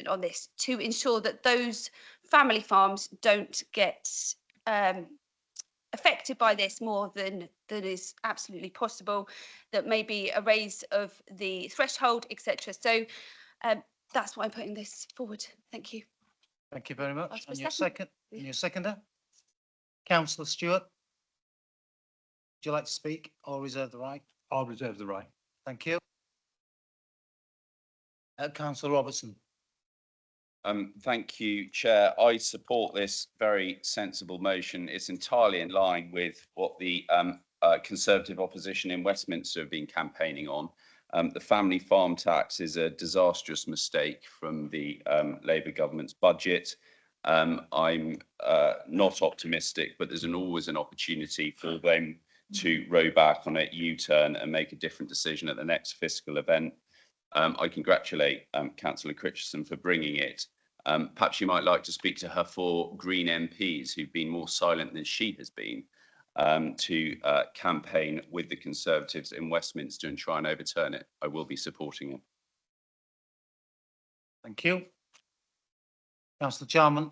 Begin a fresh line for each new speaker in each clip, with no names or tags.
on this to ensure that those family farms don't get um, affected by this more than is absolutely possible, that maybe a raise of the threshold, etc. So um, that's why I'm putting this forward. Thank you.
Thank you very much.
Ask for
And
a
your
second.
second, and your seconder? Councillor Stewart, would you like to speak or reserve the right?
I'll reserve the right.
Thank you. Councillor Robertson.
Thank you, Chair. I support this very sensible motion. It's entirely in line with what the Conservative opposition in Westminster have been campaigning on. The family farm tax is a disastrous mistake from the Labour government's budget. I'm not optimistic, but there's always an opportunity for them to row back on a U-turn and make a different decision at the next fiscal event. I congratulate Councillor Critchinson for bringing it. Perhaps you might like to speak to her four Green MPs who've been more silent than she has been to campaign with the Conservatives in Westminster and try and overturn it. I will be supporting it.
Thank you. Councillor Jarman.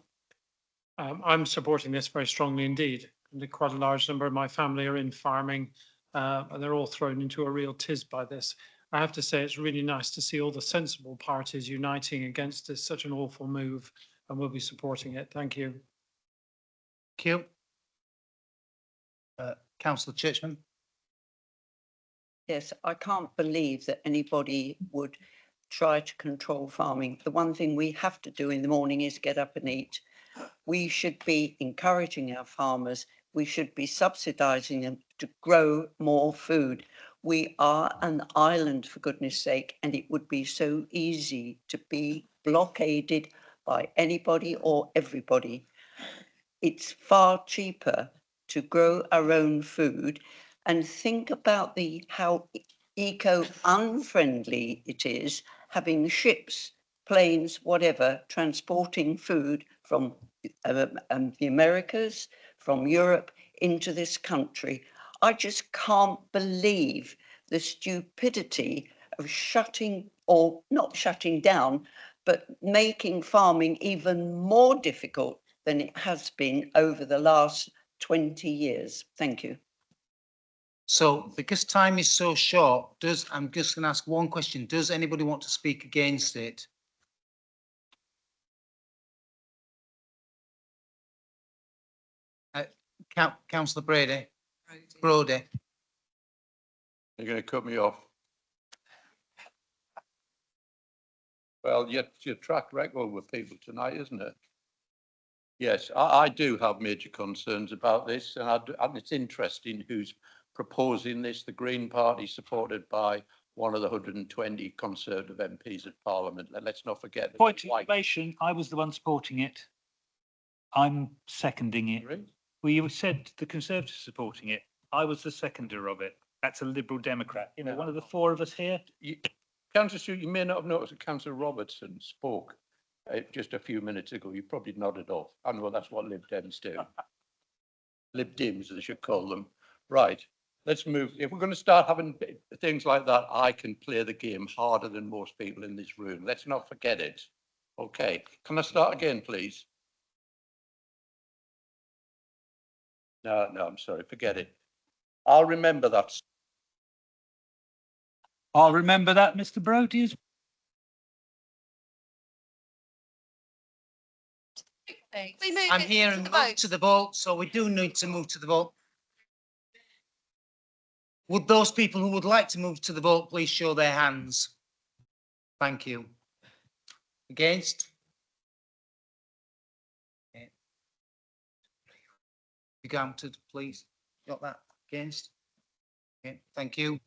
I'm supporting this very strongly indeed. Quite a large number of my family are in farming and they're all thrown into a real tiz by this. I have to say it's really nice to see all the sensible parties uniting against this such an awful move, and we'll be supporting it. Thank you.
Thank you. Councillor Churchman.
Yes, I can't believe that anybody would try to control farming. The one thing we have to do in the morning is get up and eat. We should be encouraging our farmers. We should be subsidising them to grow more food. We are an island, for goodness sake, and it would be so easy to be blockaded by anybody or everybody. It's far cheaper to grow our own food, and think about how eco-unfriendly it is having ships, planes, whatever, transporting food from the Americas, from Europe into this country. I just can't believe the stupidity of shutting, or not shutting down, but making farming even more difficult than it has been over the last 20 years. Thank you.
So because time is so short, I'm just going to ask one question. Does anybody want to speak against it? Councillor Brodie.
You're going to cut me off. Well, your track record with people tonight, isn't it? Yes, I do have major concerns about this, and it's interesting who's proposing this. The Green Party, supported by one of the 120 Conservative MPs at Parliament. Let's not forget.
Point of information, I was the one supporting it. I'm seconding it.
Really?
Well, you said the Conservatives supporting it. I was the seconder of it. That's a Liberal Democrat. You know, one of the four of us here.
Councillor Stewart, you may not have noticed that Councillor Robertson spoke just a few minutes ago. You probably nodded off. I know that's what Lib Dems do. Lib Dems, they should call them. Right, let's move. If we're going to start having things like that, I can play the game harder than most people in this room. Let's not forget it. Okay, can I start again, please? No, I'm sorry, forget it. I'll remember that.
I'll remember that, Mr. Brodie.
I'm hearing move to the vote, so we do need to move to the vote. Would those people who would like to move to the vote please show their hands? Thank you. Against? Okay. You counted, please. Got that? Against? Okay, thank you.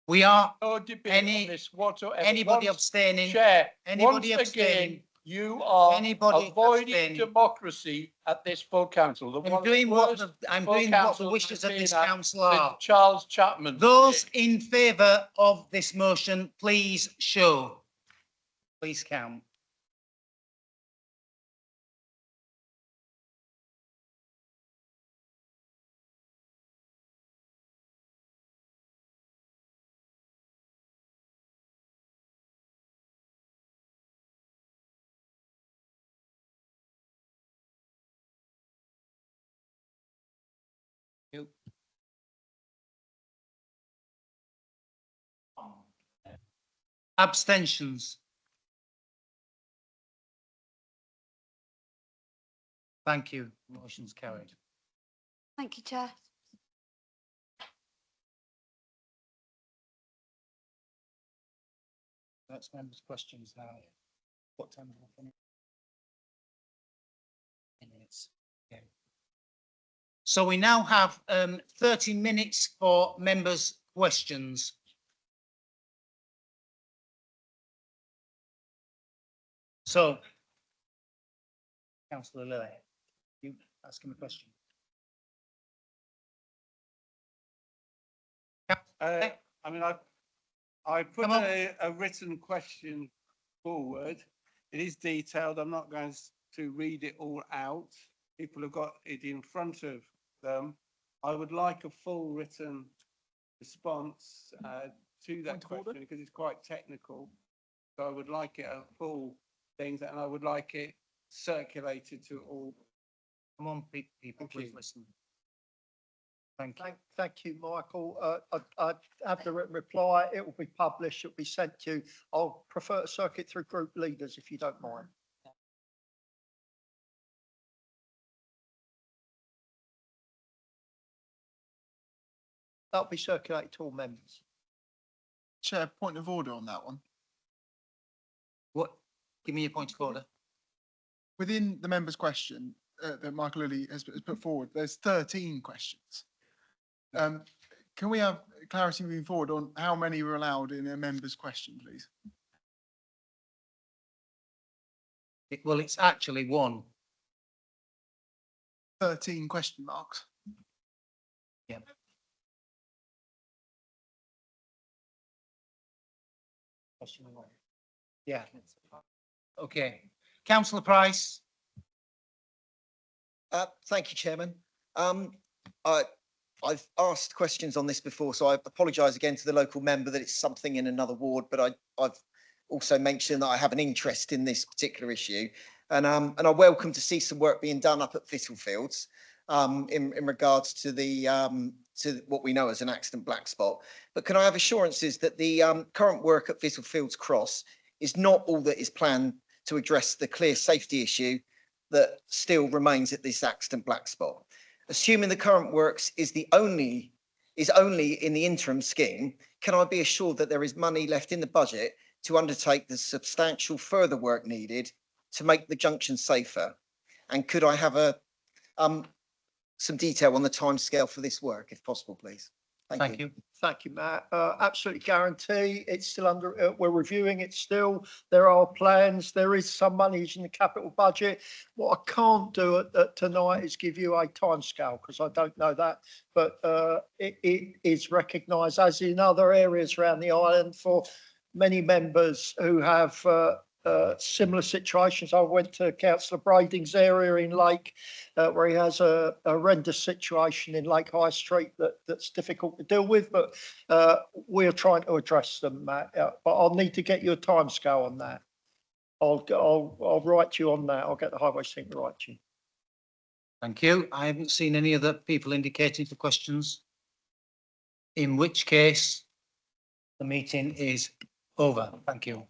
We are
No debate on this whatsoever.
Anybody abstaining?
Chair,
Anybody
once
abstaining?
again, you are
Anybody
avoiding
abstaining?
democracy at this full council.
I'm doing what the wishes of this council are.
Charles Chapman.
Those in favour of this motion, please show. Please count. You. Abstentions? Thank you. Motion's carried.
Thank you, Chair.
That's members' questions now. What time is it? 10 minutes. Yeah. So we now have 30 minutes for members' questions. So, Councillor Lilly, you ask him a question.
I mean, I put
Come on.
a written question forward. It is detailed. I'm not going to read it all out. People have got it in front of them. I would like a full written response to that question because it's quite technical. So I would like it a full thing, and I would like it circulated to all.
Come on, people,
Thank
please
you.
listen. Thank you.
Thank you, Michael. I have the written reply. It will be published. It will be sent to you. I'll prefer to circuit through group leaders if you don't mind. That'll be circulated to all members.
Chair, point of order on that one.
What? Give me your point of order.
Within the member's question that Michael Lilly has put forward, there's 13 questions. Can we have clarity moving forward on how many were allowed in a member's question, please?
Well, it's actually one.
13 question marks.
Yeah. Question one. Yeah. Okay. Councillor Price.
Thank you, Chairman. I've asked questions on this before, so I apologise again to the local member that it's something in another ward, but I've also mentioned that I have an interest in this particular issue, and I welcome to see some work being done up at Fittlefields in regards to the to what we know as an accident black spot. But can I have assurances that the current work at Fittlefields Cross is not all that is planned to address the clear safety issue that still remains at this accident black spot? Assuming the current works is only in the interim scheme, can I be assured that there is money left in the budget to undertake the substantial further work needed to make the junction safer? And could I have some detail on the timescale for this work, if possible, please?
Thank you.
Thank you, Matt. Absolutely guarantee. It's still under, we're reviewing it still. There are plans. There is some money in the capital budget. What I can't do tonight is give you a timescale because I don't know that. But it is recognised, as in other areas around the island, for many members who have similar situations. I went to Councillor Brading's area in Lake, where he has a horrendous situation in Lake High Street that's difficult to deal with, but we're trying to address them, Matt. But I'll need to get you a timescale on that. I'll write you on that. I'll get the Highways team to write you.
Thank you. I haven't seen any other people indicating for questions. In which case, the meeting is over. Thank you.